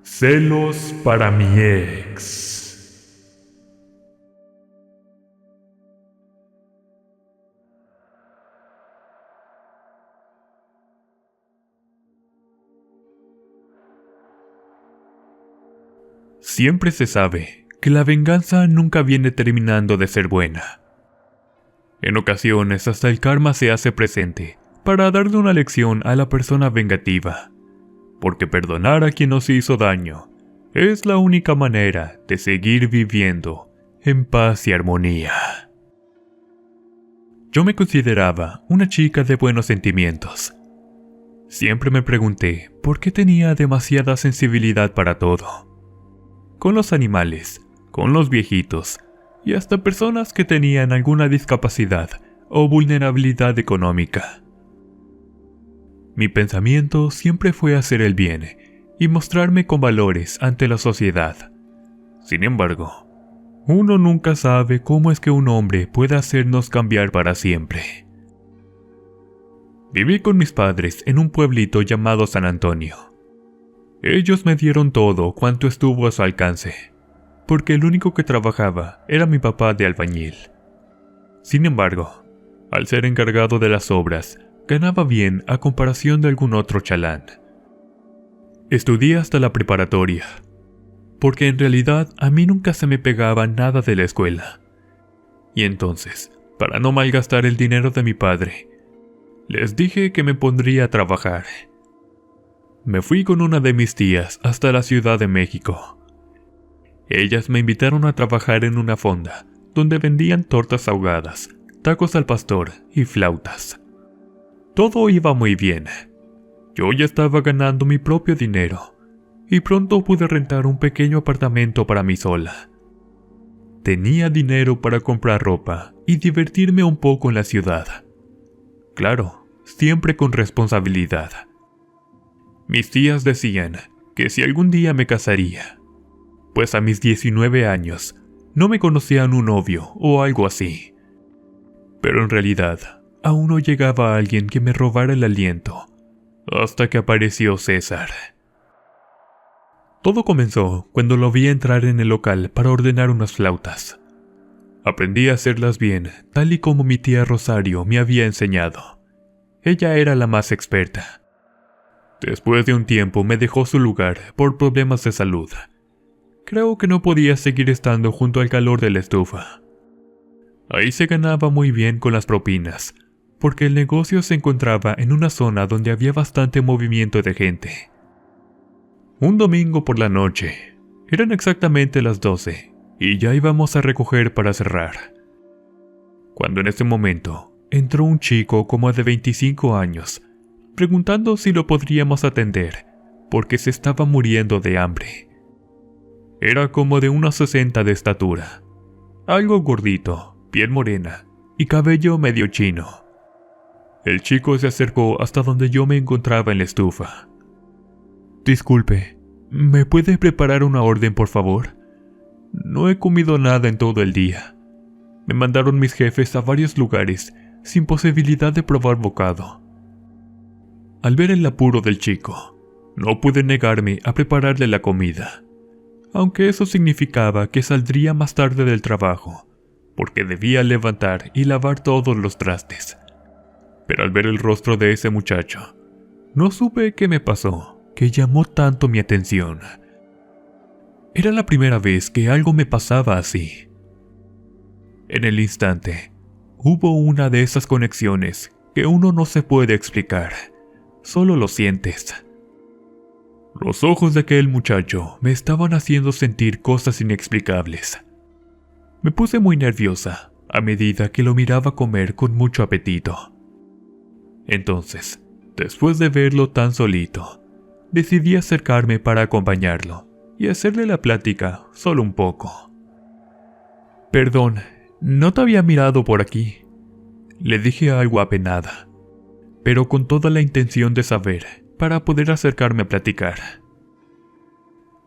Celos para mi ex. Siempre se sabe que la venganza nunca viene terminando de ser buena. En ocasiones hasta el karma se hace presente para darle una lección a la persona vengativa, porque perdonar a quien nos hizo daño es la única manera de seguir viviendo en paz y armonía. Yo me consideraba una chica de buenos sentimientos. Siempre me pregunté por qué tenía demasiada sensibilidad para todo. Con los animales, con los viejitos y hasta personas que tenían alguna discapacidad o vulnerabilidad económica. Mi pensamiento siempre fue hacer el bien y mostrarme con valores ante la sociedad. Sin embargo, uno nunca sabe cómo es que un hombre puede hacernos cambiar para siempre. Viví con mis padres en un pueblito llamado San Antonio. Ellos me dieron todo cuanto estuvo a su alcance, porque el único que trabajaba era mi papá de albañil. Sin embargo, al ser encargado de las obras, ganaba bien a comparación de algún otro chalán. Estudié hasta la preparatoria, porque en realidad a mí nunca se me pegaba nada de la escuela. Y entonces, para no malgastar el dinero de mi padre, les dije que me pondría a trabajar. Me fui con una de mis tías hasta la Ciudad de México. Ellas me invitaron a trabajar en una fonda, donde vendían tortas ahogadas, tacos al pastor y flautas. Todo iba muy bien. Yo ya estaba ganando mi propio dinero, y pronto pude rentar un pequeño apartamento para mí sola. Tenía dinero para comprar ropa y divertirme un poco en la ciudad. Claro, siempre con responsabilidad. Mis tías decían que si algún día me casaría, pues a mis 19 años no me conocían un novio o algo así. Pero en realidad, aún no llegaba alguien que me robara el aliento, hasta que apareció César. Todo comenzó cuando lo vi entrar en el local para ordenar unas flautas. Aprendí a hacerlas bien, tal y como mi tía Rosario me había enseñado. Ella era la más experta. Después de un tiempo me dejó su lugar por problemas de salud. Creo que no podía seguir estando junto al calor de la estufa. Ahí se ganaba muy bien con las propinas, porque el negocio se encontraba en una zona donde había bastante movimiento de gente. Un domingo por la noche, eran exactamente las 12, y ya íbamos a recoger para cerrar. Cuando en ese momento entró un chico como de 25 años, preguntando si lo podríamos atender, porque se estaba muriendo de hambre. Era como de unos 60 de estatura, algo gordito, piel morena y cabello medio chino. El chico se acercó hasta donde yo me encontraba en la estufa. Disculpe, ¿me puede preparar una orden, por favor? No he comido nada en todo el día. Me mandaron mis jefes a varios lugares sin posibilidad de probar bocado. Al ver el apuro del chico, no pude negarme a prepararle la comida, aunque eso significaba que saldría más tarde del trabajo, porque debía levantar y lavar todos los trastes. Pero al ver el rostro de ese muchacho, no supe qué me pasó, que llamó tanto mi atención. Era la primera vez que algo me pasaba así. En el instante, hubo una de esas conexiones que uno no se puede explicar, solo lo sientes. Los ojos de aquel muchacho me estaban haciendo sentir cosas inexplicables. Me puse muy nerviosa a medida que lo miraba comer con mucho apetito. Entonces, después de verlo tan solito, decidí acercarme para acompañarlo y hacerle la plática solo un poco. Perdón, no te había mirado por aquí, le dije algo apenada, pero con toda la intención de saber para poder acercarme a platicar.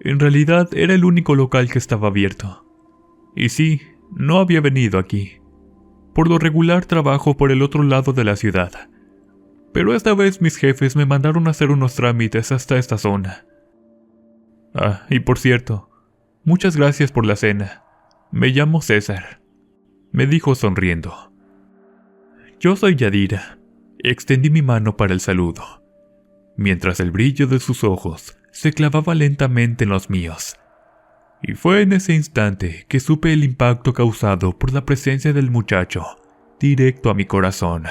En realidad era el único local que estaba abierto. Y sí, no había venido aquí. Por lo regular trabajo por el otro lado de la ciudad, pero esta vez mis jefes me mandaron a hacer unos trámites hasta esta zona. Ah, y por cierto, muchas gracias por la cena. Me llamo César, me dijo sonriendo. Yo soy Yadira. Extendí mi mano para el saludo, mientras el brillo de sus ojos se clavaba lentamente en los míos. Y fue en ese instante que supe el impacto causado por la presencia del muchacho, directo a mi corazón.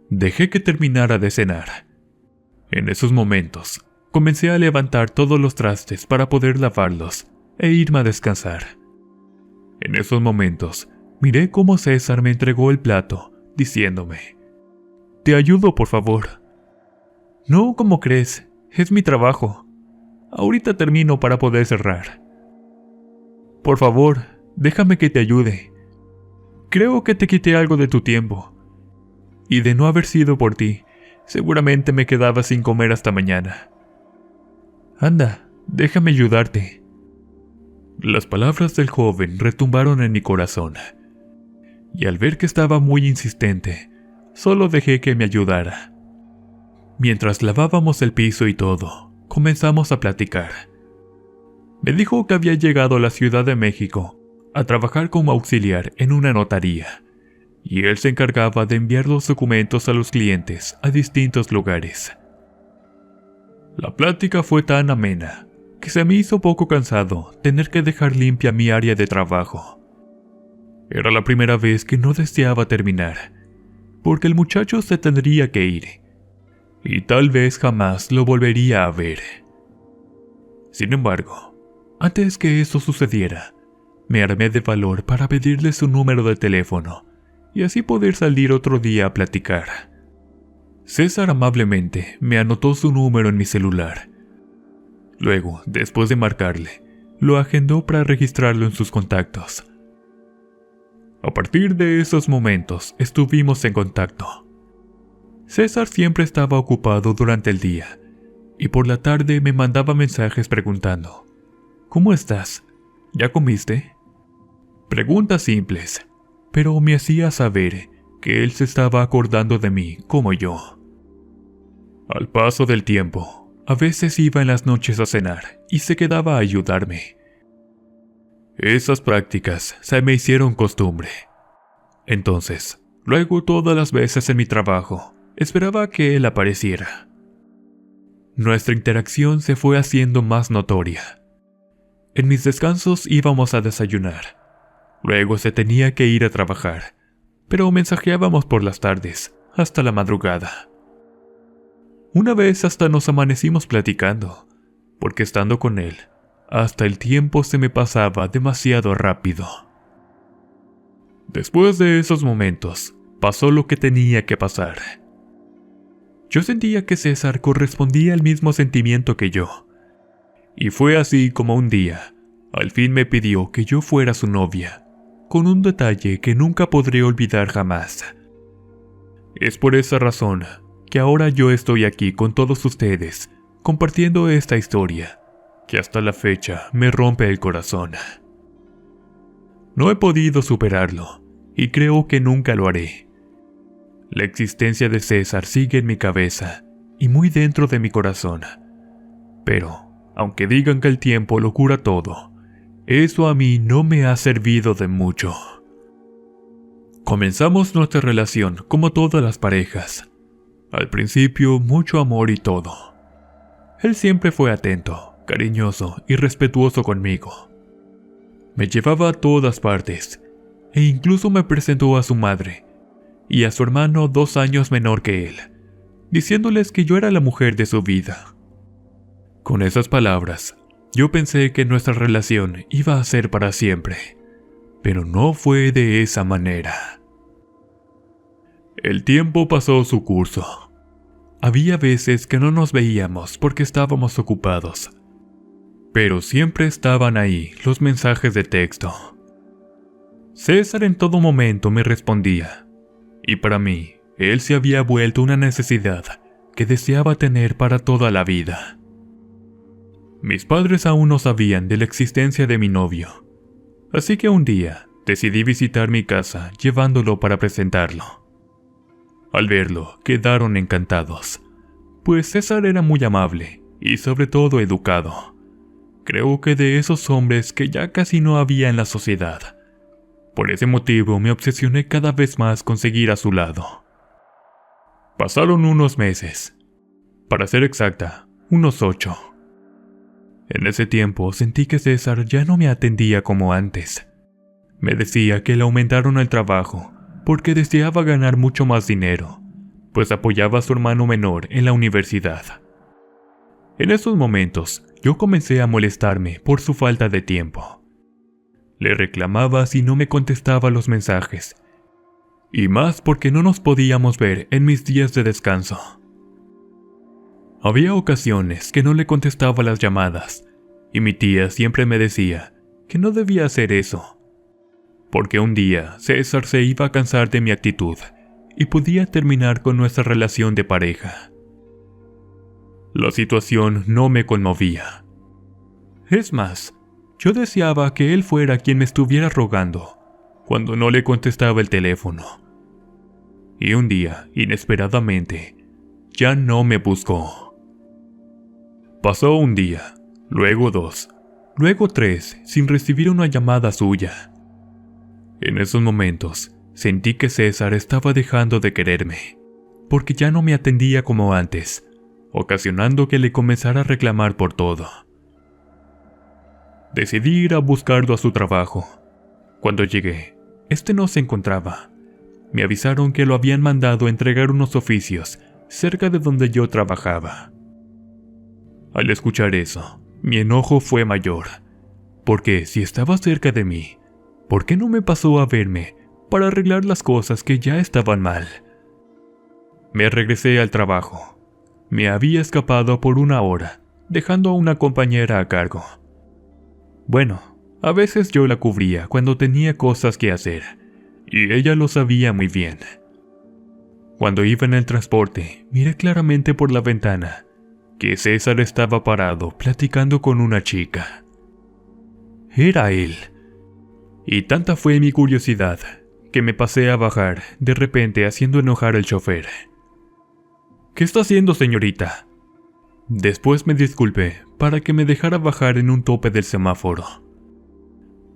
Dejé que terminara de cenar. En esos momentos, comencé a levantar todos los trastes para poder lavarlos e irme a descansar. En esos momentos, miré cómo César me entregó el plato, diciéndome: «Te ayudo, por favor». «No, ¿cómo crees? Es mi trabajo. Ahorita termino para poder cerrar». «Por favor, déjame que te ayude. Creo que te quité algo de tu tiempo. Y de no haber sido por ti, seguramente me quedaba sin comer hasta mañana. Anda, déjame ayudarte». Las palabras del joven retumbaron en mi corazón, y al ver que estaba muy insistente, solo dejé que me ayudara. Mientras lavábamos el piso y todo, comenzamos a platicar. Me dijo que había llegado a la Ciudad de México a trabajar como auxiliar en una notaría, y él se encargaba de enviar los documentos a los clientes a distintos lugares. La plática fue tan amena que se me hizo poco cansado tener que dejar limpia mi área de trabajo. Era la primera vez que no deseaba terminar, porque el muchacho se tendría que ir, y tal vez jamás lo volvería a ver. Sin embargo, antes que eso sucediera, me armé de valor para pedirle su número de teléfono y así poder salir otro día a platicar. César amablemente me anotó su número en mi celular. Luego, después de marcarle, lo agendó para registrarlo en sus contactos. A partir de esos momentos estuvimos en contacto. César siempre estaba ocupado durante el día, y por la tarde me mandaba mensajes preguntando: «¿Cómo estás? ¿Ya comiste?». Preguntas simples, pero me hacía saber que él se estaba acordando de mí como yo. Al paso del tiempo, a veces iba en las noches a cenar y se quedaba a ayudarme. Esas prácticas se me hicieron costumbre. Entonces, luego todas las veces en mi trabajo, esperaba que él apareciera. Nuestra interacción se fue haciendo más notoria. En mis descansos íbamos a desayunar. Luego se tenía que ir a trabajar, pero mensajeábamos por las tardes, hasta la madrugada. Una vez hasta nos amanecimos platicando, porque estando con él, hasta el tiempo se me pasaba demasiado rápido. Después de esos momentos, pasó lo que tenía que pasar. Yo sentía que César correspondía al mismo sentimiento que yo, y fue así como un día, al fin me pidió que yo fuera su novia, con un detalle que nunca podré olvidar jamás. Es por esa razón que ahora yo estoy aquí con todos ustedes, compartiendo esta historia, que hasta la fecha me rompe el corazón. No he podido superarlo, y creo que nunca lo haré. La existencia de César sigue en mi cabeza, y muy dentro de mi corazón. Pero, aunque digan que el tiempo lo cura todo, eso a mí no me ha servido de mucho. Comenzamos nuestra relación como todas las parejas. Al principio, mucho amor y todo. Él siempre fue atento, cariñoso y respetuoso conmigo. Me llevaba a todas partes, e incluso me presentó a su madre y a su hermano 2 años menor que él, diciéndoles que yo era la mujer de su vida. Con esas palabras, yo pensé que nuestra relación iba a ser para siempre, pero no fue de esa manera. El tiempo pasó su curso. Había veces que no nos veíamos porque estábamos ocupados, pero siempre estaban ahí los mensajes de texto. César en todo momento me respondía, y para mí, él se había vuelto una necesidad que deseaba tener para toda la vida. Mis padres aún no sabían de la existencia de mi novio, así que un día decidí visitar mi casa llevándolo para presentarlo. Al verlo, quedaron encantados, pues César era muy amable y sobre todo educado. Creo que de esos hombres que ya casi no había en la sociedad. Por ese motivo me obsesioné cada vez más con seguir a su lado. Pasaron unos meses. Para ser exacta, unos 8. En ese tiempo sentí que César ya no me atendía como antes. Me decía que le aumentaron el trabajo porque deseaba ganar mucho más dinero, pues apoyaba a su hermano menor en la universidad. En esos momentos, yo comencé a molestarme por su falta de tiempo. Le reclamaba si no me contestaba los mensajes, y más porque no nos podíamos ver en mis días de descanso. Había ocasiones que no le contestaba las llamadas, y mi tía siempre me decía que no debía hacer eso, porque un día César se iba a cansar de mi actitud y podía terminar con nuestra relación de pareja. La situación no me conmovía. Es más, yo deseaba que él fuera quien me estuviera rogando cuando no le contestaba el teléfono. Y un día, inesperadamente, ya no me buscó. Pasó un día, luego 2, luego 3, sin recibir una llamada suya. En esos momentos, sentí que César estaba dejando de quererme, porque ya no me atendía como antes, ocasionando que le comenzara a reclamar por todo. Decidí ir a buscarlo a su trabajo. Cuando llegué, este no se encontraba. Me avisaron que lo habían mandado a entregar unos oficios cerca de donde yo trabajaba. Al escuchar eso, mi enojo fue mayor, porque si estaba cerca de mí, ¿por qué no me pasó a verme para arreglar las cosas que ya estaban mal? Me regresé al trabajo. Me había escapado por una hora, dejando a una compañera a cargo. Bueno, a veces yo la cubría cuando tenía cosas que hacer, y ella lo sabía muy bien. Cuando iba en el transporte, miré claramente por la ventana que César estaba parado platicando con una chica. Era él. Y tanta fue mi curiosidad que me pasé a bajar, de repente haciendo enojar al chofer. ¿Qué está haciendo, señorita? Después me disculpé para que me dejara bajar en un tope del semáforo.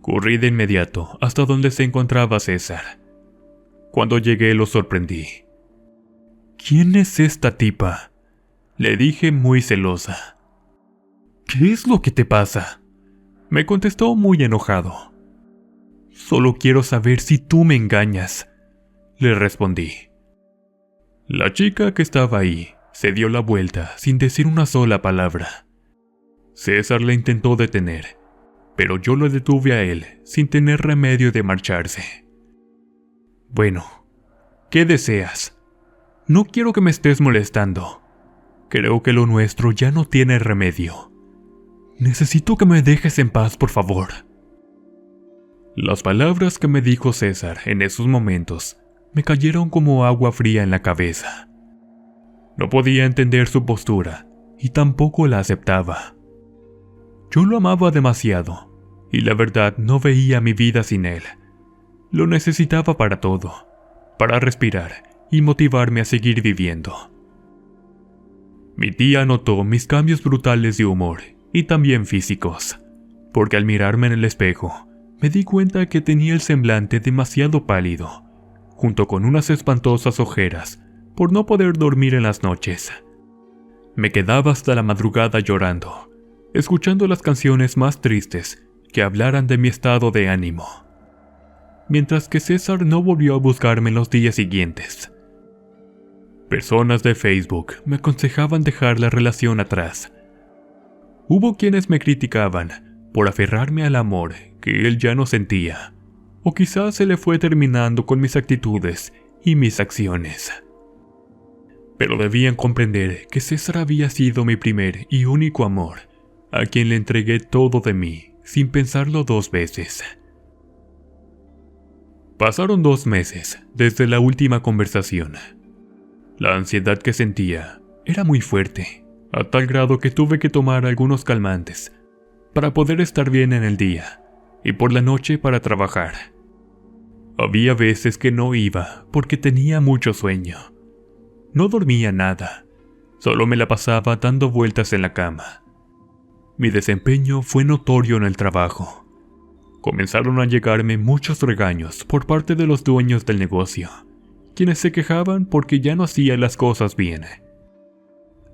Corrí de inmediato hasta donde se encontraba César. Cuando llegué lo sorprendí. ¿Quién es esta tipa?, le dije muy celosa. ¿Qué es lo que te pasa?, me contestó muy enojado. Solo quiero saber si tú me engañas, le respondí. La chica que estaba ahí se dio la vuelta sin decir una sola palabra. César le intentó detener, pero yo lo detuve a él sin tener remedio de marcharse. Bueno, ¿qué deseas? No quiero que me estés molestando. Creo que lo nuestro ya no tiene remedio. Necesito que me dejes en paz, por favor. Las palabras que me dijo César en esos momentos me cayeron como agua fría en la cabeza. No podía entender su postura y tampoco la aceptaba. Yo lo amaba demasiado y la verdad no veía mi vida sin él. Lo necesitaba para todo, para respirar y motivarme a seguir viviendo. Mi tía notó mis cambios brutales de humor y también físicos, porque al mirarme en el espejo me di cuenta que tenía el semblante demasiado pálido, junto con unas espantosas ojeras por no poder dormir en las noches. Me quedaba hasta la madrugada llorando, escuchando las canciones más tristes que hablaran de mi estado de ánimo. Mientras que César no volvió a buscarme en los días siguientes. Personas de Facebook me aconsejaban dejar la relación atrás. Hubo quienes me criticaban por aferrarme al amor que él ya no sentía, o quizás se le fue terminando con mis actitudes y mis acciones. Pero debían comprender que César había sido mi primer y único amor, a quien le entregué todo de mí, sin pensarlo 2 veces. Pasaron 2 meses desde la última conversación. La ansiedad que sentía era muy fuerte, a tal grado que tuve que tomar algunos calmantes para poder estar bien en el día y por la noche para trabajar. Había veces que no iba porque tenía mucho sueño. No dormía nada, Solo me la pasaba dando vueltas en la cama. Mi desempeño fue notorio en el trabajo. Comenzaron a llegarme muchos regaños por parte de los dueños del negocio, quienes se quejaban porque ya no hacía las cosas bien.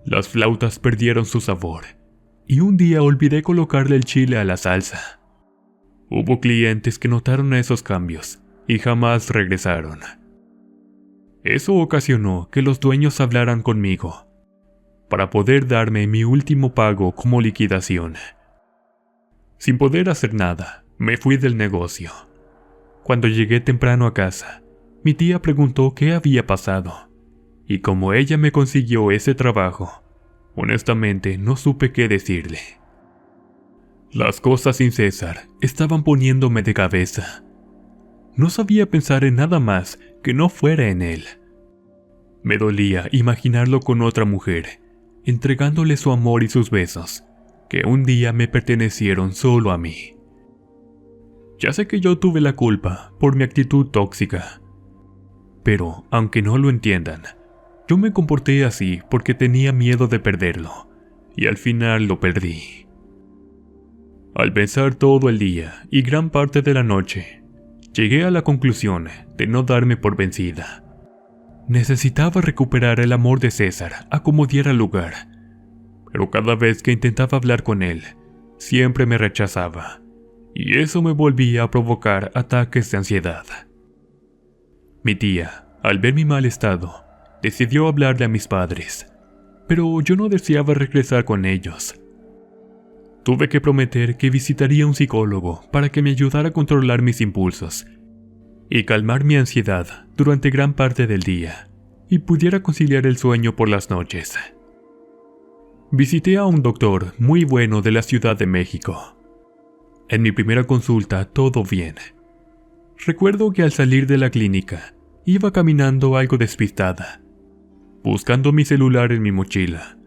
Las flautas perdieron su sabor, y un día olvidé colocarle el chile a la salsa. Hubo clientes que notaron esos cambios y jamás regresaron. Eso ocasionó que los dueños hablaran conmigo para poder darme mi último pago como liquidación. Sin poder hacer nada, me fui del negocio. Cuando llegué temprano a casa, mi tía preguntó qué había pasado, y como ella me consiguió ese trabajo, honestamente no supe qué decirle. Las cosas sin César estaban poniéndome de cabeza. No sabía pensar en nada más que no fuera en él. Me dolía imaginarlo con otra mujer, entregándole su amor y sus besos, que un día me pertenecieron solo a mí. Ya sé que yo tuve la culpa por mi actitud tóxica, pero aunque no lo entiendan, yo me comporté así porque tenía miedo de perderlo, y al final lo perdí. Al pensar todo el día y gran parte de la noche, llegué a la conclusión de no darme por vencida. Necesitaba recuperar el amor de César a como diera lugar, pero cada vez que intentaba hablar con él, siempre me rechazaba, y eso me volvía a provocar ataques de ansiedad. Mi tía, al ver mi mal estado, decidió hablarle a mis padres, pero yo no deseaba regresar con ellos. Tuve que prometer que visitaría a un psicólogo para que me ayudara a controlar mis impulsos y calmar mi ansiedad durante gran parte del día, y pudiera conciliar el sueño por las noches. Visité a un doctor muy bueno de la Ciudad de México. En mi primera consulta todo bien. Recuerdo que al salir de la clínica, iba caminando algo despistada, buscando mi celular en mi mochila,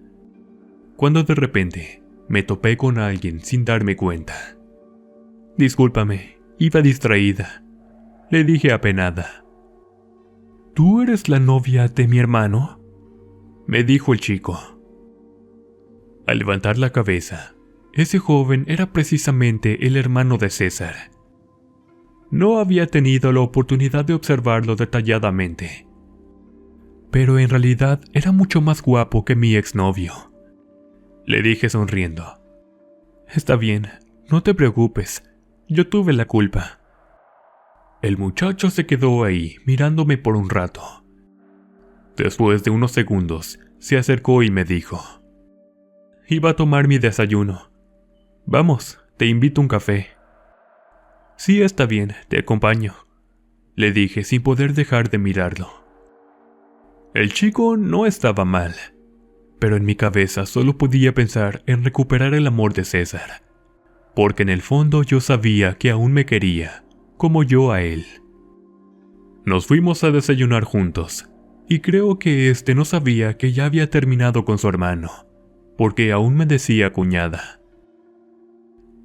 cuando de repente me topé con alguien sin darme cuenta. «Discúlpame, iba distraída», le dije apenada. «¿Tú eres la novia de mi hermano?», me dijo el chico. Al levantar la cabeza, ese joven era precisamente el hermano de César. No había tenido la oportunidad de observarlo detalladamente, pero en realidad era mucho más guapo que mi exnovio. Le dije sonriendo. «Está bien, no te preocupes, yo tuve la culpa». El muchacho se quedó ahí mirándome por un rato. Después de unos segundos, se acercó y me dijo: «Iba a tomar mi desayuno. Vamos, te invito a un café». «Sí, está bien, te acompaño», le dije sin poder dejar de mirarlo. El chico no estaba mal, pero en mi cabeza solo podía pensar en recuperar el amor de César, porque en el fondo yo sabía que aún me quería, como yo a él. Nos fuimos a desayunar juntos, y creo que no sabía que ya había terminado con su hermano, porque aún me decía cuñada.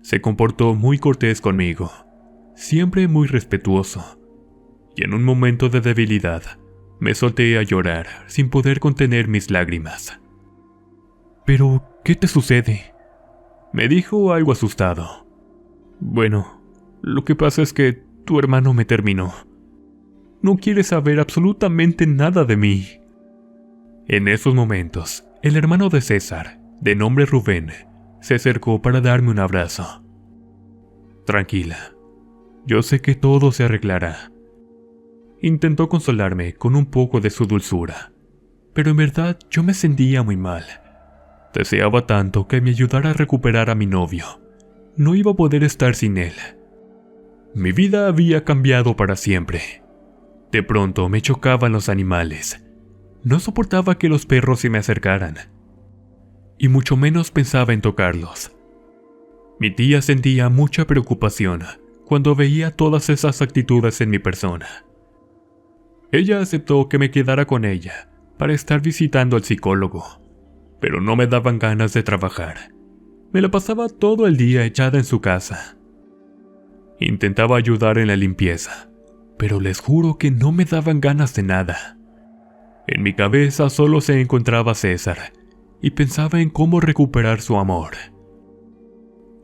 Se comportó muy cortés conmigo, siempre muy respetuoso, y en un momento de debilidad, me solté a llorar sin poder contener mis lágrimas. «¿Pero qué te sucede?», me dijo algo asustado. «Bueno, lo que pasa es que tu hermano me terminó. No quiere saber absolutamente nada de mí». En esos momentos, el hermano de César, de nombre Rubén, se acercó para darme un abrazo. «Tranquila, yo sé que todo se arreglará». Intentó consolarme con un poco de su dulzura, pero en verdad yo me sentía muy mal. Deseaba tanto que me ayudara a recuperar a mi novio. No iba a poder estar sin él. Mi vida había cambiado para siempre. De pronto me chocaban los animales. No soportaba que los perros se me acercaran, y mucho menos pensaba en tocarlos. Mi tía sentía mucha preocupación cuando veía todas esas actitudes en mi persona. Ella aceptó que me quedara con ella para estar visitando al psicólogo, pero no me daban ganas de trabajar. Me la pasaba todo el día echada en su casa. Intentaba ayudar en la limpieza, pero les juro que no me daban ganas de nada. En mi cabeza solo se encontraba César y pensaba en cómo recuperar su amor.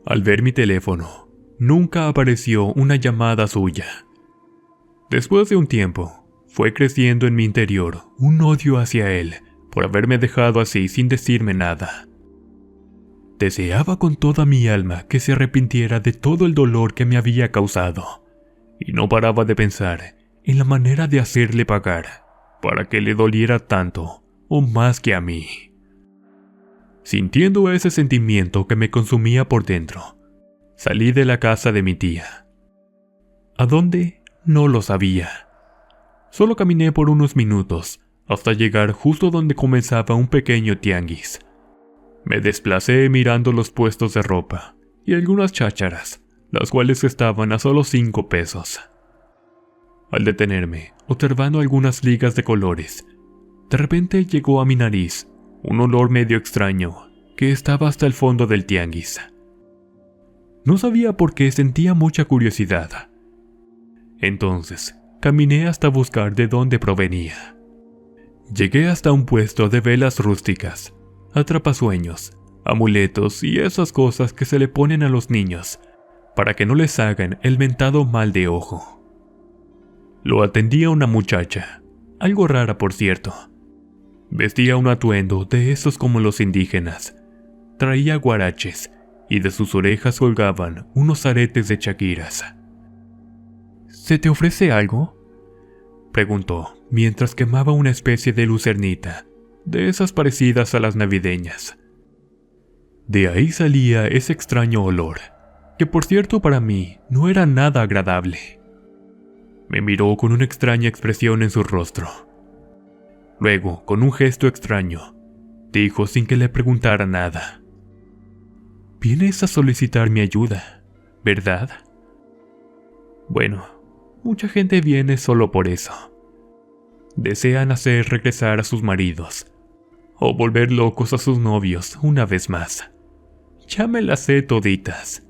Al ver mi teléfono, nunca apareció una llamada suya. Después de un tiempo, fue creciendo en mi interior un odio hacia él por haberme dejado así sin decirme nada. Deseaba con toda mi alma que se arrepintiera de todo el dolor que me había causado, y no paraba de pensar en la manera de hacerle pagar para que le doliera tanto o más que a mí. Sintiendo ese sentimiento que me consumía por dentro, salí de la casa de mi tía. ¿A dónde? No lo sabía. Solo caminé por unos minutos hasta llegar justo donde comenzaba un pequeño tianguis. Me desplacé mirando los puestos de ropa y algunas chácharas, las cuales estaban a solo 5 pesos. Al detenerme, observando algunas ligas de colores, de repente llegó a mi nariz un olor medio extraño que estaba hasta el fondo del tianguis. No sabía por qué sentía mucha curiosidad. Entonces, caminé hasta buscar de dónde provenía. Llegué hasta un puesto de velas rústicas, atrapasueños, amuletos y esas cosas que se le ponen a los niños para que no les hagan el mentado mal de ojo. Lo atendía una muchacha, algo rara por cierto. Vestía un atuendo de esos como los indígenas. Traía guaraches y de sus orejas colgaban unos aretes de chaquiras. ¿Se te ofrece algo?, preguntó mientras quemaba una especie de lucernita, de esas parecidas a las navideñas. De ahí salía ese extraño olor, que por cierto para mí no era nada agradable. Me miró con una extraña expresión en su rostro. Luego, con un gesto extraño, dijo sin que le preguntara nada: «Vienes a solicitar mi ayuda, ¿verdad?». Bueno, mucha gente viene solo por eso. Desean hacer regresar a sus maridos, o volver locos a sus novios una vez más. Ya me las sé toditas.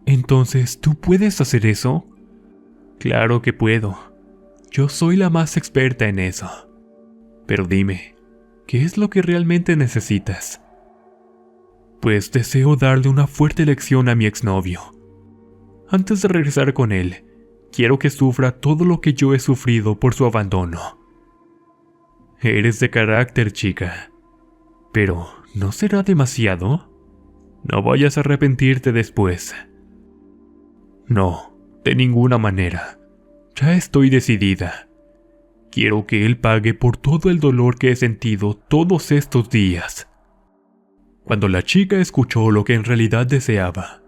«¿Entonces tú puedes hacer eso?». «Claro que puedo. Yo soy la más experta en eso. Pero dime, ¿qué es lo que realmente necesitas?». «Pues deseo darle una fuerte lección a mi exnovio. Antes de regresar con él, quiero que sufra todo lo que yo he sufrido por su abandono». «Eres de carácter, chica. Pero, ¿no será demasiado? No vayas a arrepentirte después». «No, de ninguna manera. Ya estoy decidida. Quiero que él pague por todo el dolor que he sentido todos estos días». Cuando la chica escuchó lo que en realidad deseaba,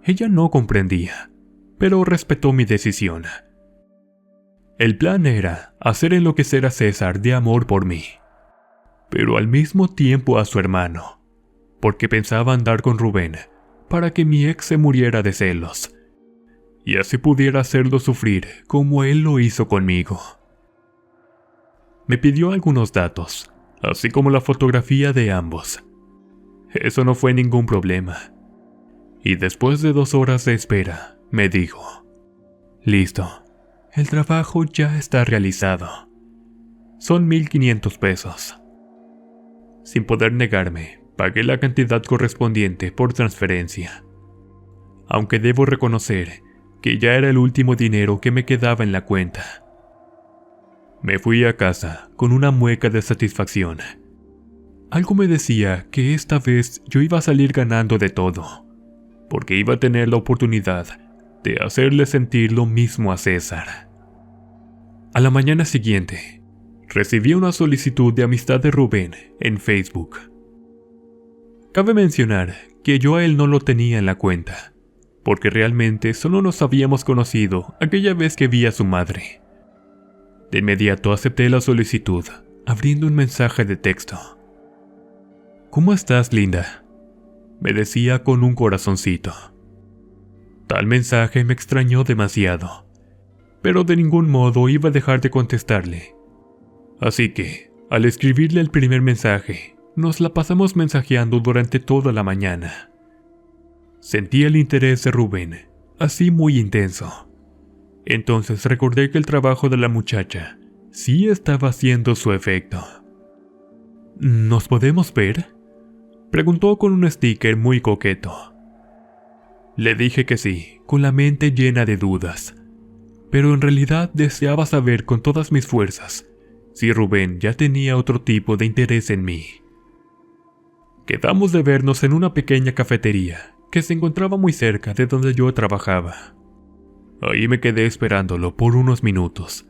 ella no comprendía, pero respetó mi decisión. El plan era hacer enloquecer a César de amor por mí, pero al mismo tiempo a su hermano, porque pensaba andar con Rubén para que mi ex se muriera de celos, y así pudiera hacerlo sufrir como él lo hizo conmigo. Me pidió algunos datos, así como la fotografía de ambos. Eso no fue ningún problema. Y después de 2 horas de espera, me dijo: «Listo, el trabajo ya está realizado. Son 1,500 pesos». Sin poder negarme, pagué la cantidad correspondiente por transferencia. Aunque debo reconocer que ya era el último dinero que me quedaba en la cuenta. Me fui a casa con una mueca de satisfacción. Algo me decía que esta vez yo iba a salir ganando de todo, porque iba a tener la oportunidad de hacerle sentir lo mismo a César. A la mañana siguiente, recibí una solicitud de amistad de Rubén en Facebook. Cabe mencionar que yo a él no lo tenía en la cuenta, porque realmente solo nos habíamos conocido aquella vez que vi a su madre. De inmediato acepté la solicitud, abriendo un mensaje de texto. «¿Cómo estás, linda?», me decía con un corazoncito. Tal mensaje me extrañó demasiado, pero de ningún modo iba a dejar de contestarle. Así que, al escribirle el primer mensaje, nos la pasamos mensajeando durante toda la mañana. Sentí el interés de Rubén, así muy intenso. Entonces recordé que el trabajo de la muchacha sí estaba haciendo su efecto. ¿Nos podemos ver?, preguntó con un sticker muy coqueto. Le dije que sí, con la mente llena de dudas, pero en realidad deseaba saber con todas mis fuerzas si Rubén ya tenía otro tipo de interés en mí. Quedamos de vernos en una pequeña cafetería que se encontraba muy cerca de donde yo trabajaba. Ahí me quedé esperándolo por unos minutos,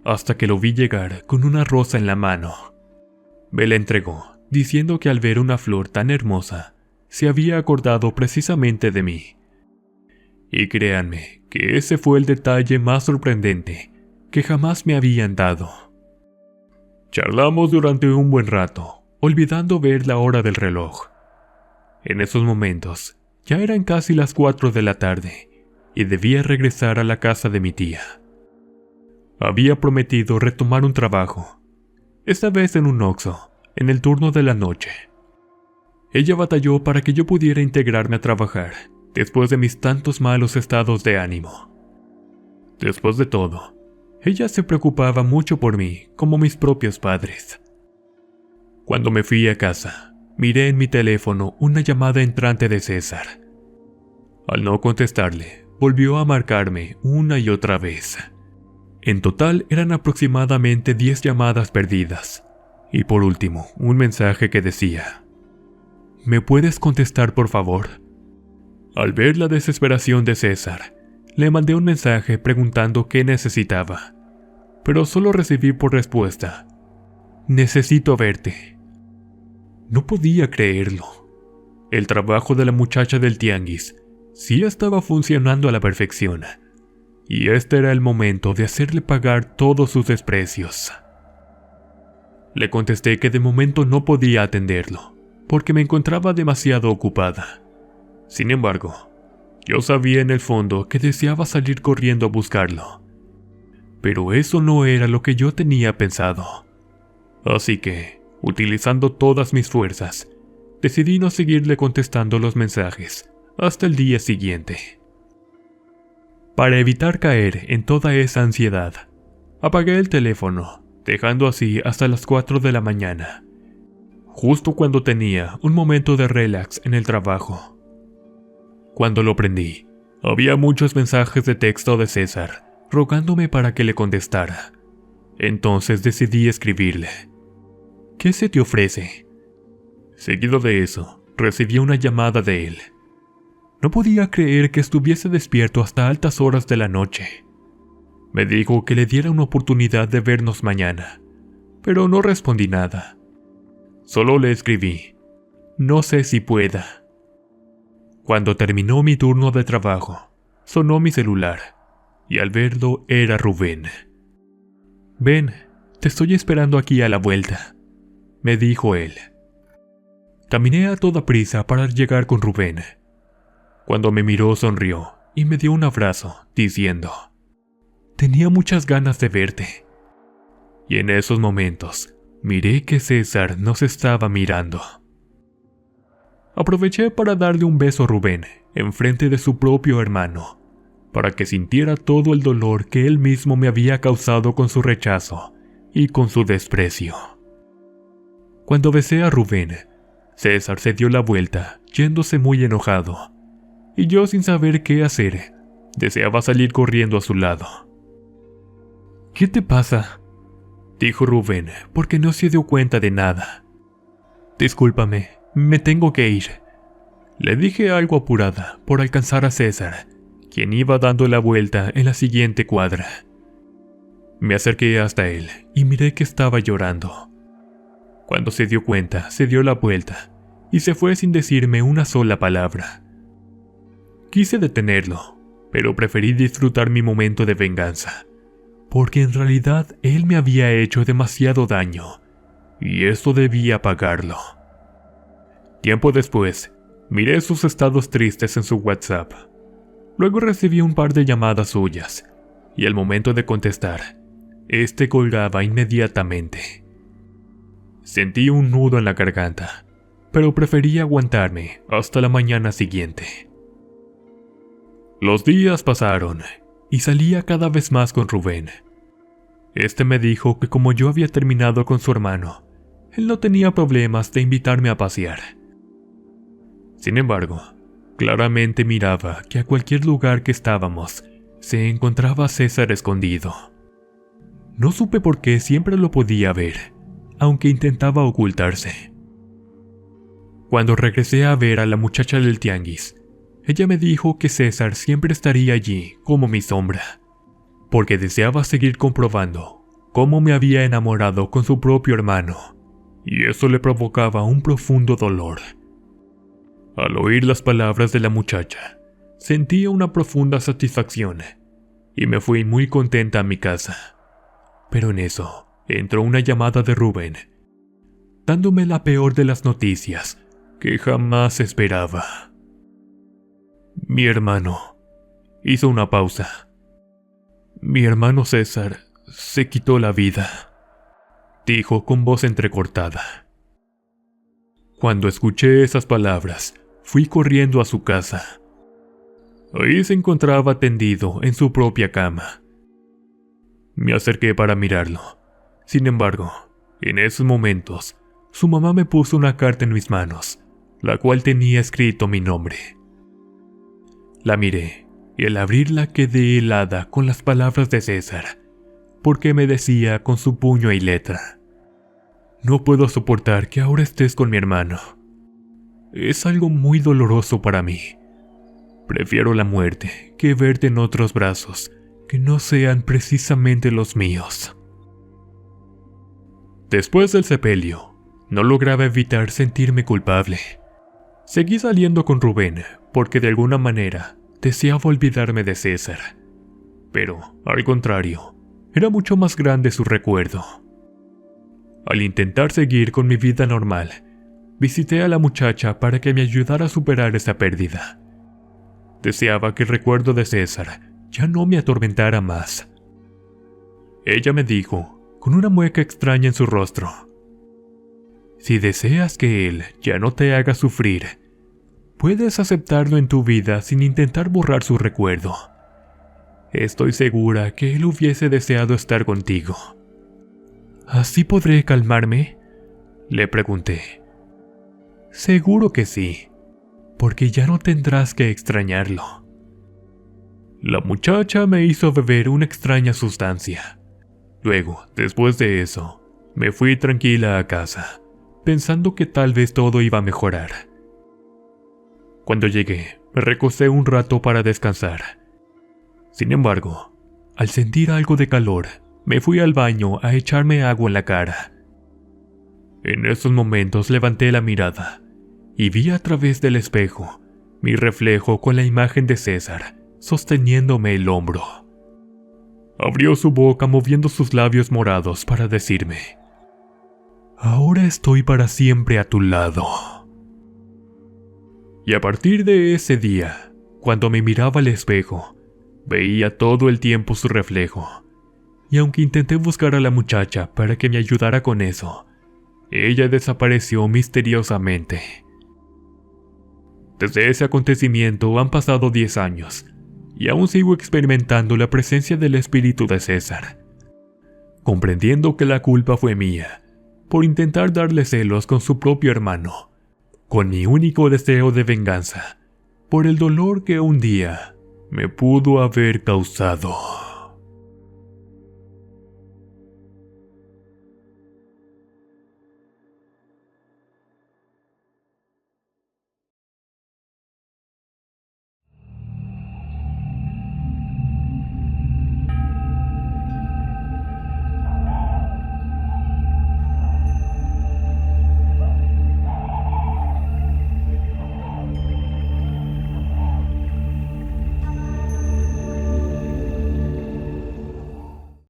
hasta que lo vi llegar con una rosa en la mano. Me la entregó, diciendo que al ver una flor tan hermosa, se había acordado precisamente de mí. Y créanme que ese fue el detalle más sorprendente que jamás me habían dado. Charlamos durante un buen rato, olvidando ver la hora del reloj. En esos momentos, ya eran casi las 4 de la tarde, y debía regresar a la casa de mi tía. Había prometido retomar un trabajo, esta vez en un Oxxo, en el turno de la noche. Ella batalló para que yo pudiera integrarme a trabajar, después de mis tantos malos estados de ánimo. Después de todo, ella se preocupaba mucho por mí, como mis propios padres. Cuando me fui a casa, miré en mi teléfono una llamada entrante de César. Al no contestarle, volvió a marcarme una y otra vez. En total eran aproximadamente 10 llamadas perdidas. Y por último, un mensaje que decía: ¿me puedes contestar, por favor? Al ver la desesperación de César, le mandé un mensaje preguntando qué necesitaba, pero solo recibí por respuesta: necesito verte. No podía creerlo. El trabajo de la muchacha del tianguis sí estaba funcionando a la perfección, y este era el momento de hacerle pagar todos sus desprecios. Le contesté que de momento no podía atenderlo, porque me encontraba demasiado ocupada. Sin embargo, yo sabía en el fondo que deseaba salir corriendo a buscarlo. Pero eso no era lo que yo tenía pensado. Así que, utilizando todas mis fuerzas, decidí no seguirle contestando los mensajes hasta el día siguiente. Para evitar caer en toda esa ansiedad, apagué el teléfono, dejando así hasta las 4 de la mañana, justo cuando tenía un momento de relax en el trabajo. Cuando lo prendí, había muchos mensajes de texto de César, rogándome para que le contestara. Entonces decidí escribirle: ¿qué se te ofrece? Seguido de eso, recibí una llamada de él. No podía creer que estuviese despierto hasta altas horas de la noche. Me dijo que le diera una oportunidad de vernos mañana, pero no respondí nada. Solo le escribí: no sé si pueda. Cuando terminó mi turno de trabajo, sonó mi celular, y al verlo era Rubén. «Ven, te estoy esperando aquí a la vuelta», me dijo él. Caminé a toda prisa para llegar con Rubén. Cuando me miró sonrió y me dio un abrazo, diciendo: «tenía muchas ganas de verte». Y en esos momentos, miré que César nos estaba mirando. Aproveché para darle un beso a Rubén enfrente de su propio hermano, para que sintiera todo el dolor que él mismo me había causado con su rechazo y con su desprecio. Cuando besé a Rubén, César se dio la vuelta, yéndose muy enojado, y yo, sin saber qué hacer, deseaba salir corriendo a su lado. «¿Qué te pasa?», dijo Rubén, porque no se dio cuenta de nada. «Discúlpame, me tengo que ir», le dije algo apurada por alcanzar a César, quien iba dando la vuelta en la siguiente cuadra. Me acerqué hasta él y miré que estaba llorando. Cuando se dio cuenta, se dio la vuelta y se fue sin decirme una sola palabra. Quise detenerlo, pero preferí disfrutar mi momento de venganza, porque en realidad él me había hecho demasiado daño, y esto debía pagarlo. Tiempo después, miré sus estados tristes en su WhatsApp. Luego recibí un par de llamadas suyas, y al momento de contestar, este colgaba inmediatamente. Sentí un nudo en la garganta, pero preferí aguantarme hasta la mañana siguiente. Los días pasaron, y salía cada vez más con Rubén. Este me dijo que como yo había terminado con su hermano, él no tenía problemas de invitarme a pasear. Sin embargo, claramente miraba que a cualquier lugar que estábamos, se encontraba César escondido. No supe por qué siempre lo podía ver, aunque intentaba ocultarse. Cuando regresé a ver a la muchacha del tianguis, ella me dijo que César siempre estaría allí como mi sombra, porque deseaba seguir comprobando cómo me había enamorado con su propio hermano, y eso le provocaba un profundo dolor. Al oír las palabras de la muchacha, sentía una profunda satisfacción, y me fui muy contenta a mi casa. Pero en eso, entró una llamada de Rubén, dándome la peor de las noticias que jamás esperaba. Mi hermano hizo una pausa. Mi hermano César se quitó la vida, dijo con voz entrecortada. Cuando escuché esas palabras, fui corriendo a su casa. Ahí se encontraba tendido en su propia cama. Me acerqué para mirarlo. Sin embargo, en esos momentos, su mamá me puso una carta en mis manos, la cual tenía escrito mi nombre. La miré, y al abrirla quedé helada con las palabras de César, porque me decía con su puño y letra: no puedo soportar que ahora estés con mi hermano. Es algo muy doloroso para mí. Prefiero la muerte que verte en otros brazos que no sean precisamente los míos. Después del sepelio, no lograba evitar sentirme culpable. Seguí saliendo con Rubén porque de alguna manera deseaba olvidarme de César. Pero, al contrario, era mucho más grande su recuerdo. Al intentar seguir con mi vida normal, visité a la muchacha para que me ayudara a superar esa pérdida. Deseaba que el recuerdo de César ya no me atormentara más. Ella me dijo, con una mueca extraña en su rostro: si deseas que él ya no te haga sufrir, puedes aceptarlo en tu vida sin intentar borrar su recuerdo. Estoy segura que él hubiese deseado estar contigo. ¿Así podré calmarme?, le pregunté. Seguro que sí, porque ya no tendrás que extrañarlo. La muchacha me hizo beber una extraña sustancia. Luego, después de eso, me fui tranquila a casa, pensando que tal vez todo iba a mejorar. Cuando llegué, me recosté un rato para descansar. Sin embargo, al sentir algo de calor, me fui al baño a echarme agua en la cara. En esos momentos levanté la mirada y vi a través del espejo mi reflejo con la imagen de César sosteniéndome el hombro. Abrió su boca moviendo sus labios morados para decirme: ahora estoy para siempre a tu lado. Y a partir de ese día, cuando me miraba al espejo, veía todo el tiempo su reflejo. Y aunque intenté buscar a la muchacha para que me ayudara con eso, ella desapareció misteriosamente. Desde ese acontecimiento han pasado 10 años, y aún sigo experimentando la presencia del espíritu de César, comprendiendo que la culpa fue mía, por intentar darle celos con su propio hermano, con mi único deseo de venganza, por el dolor que un día me pudo haber causado.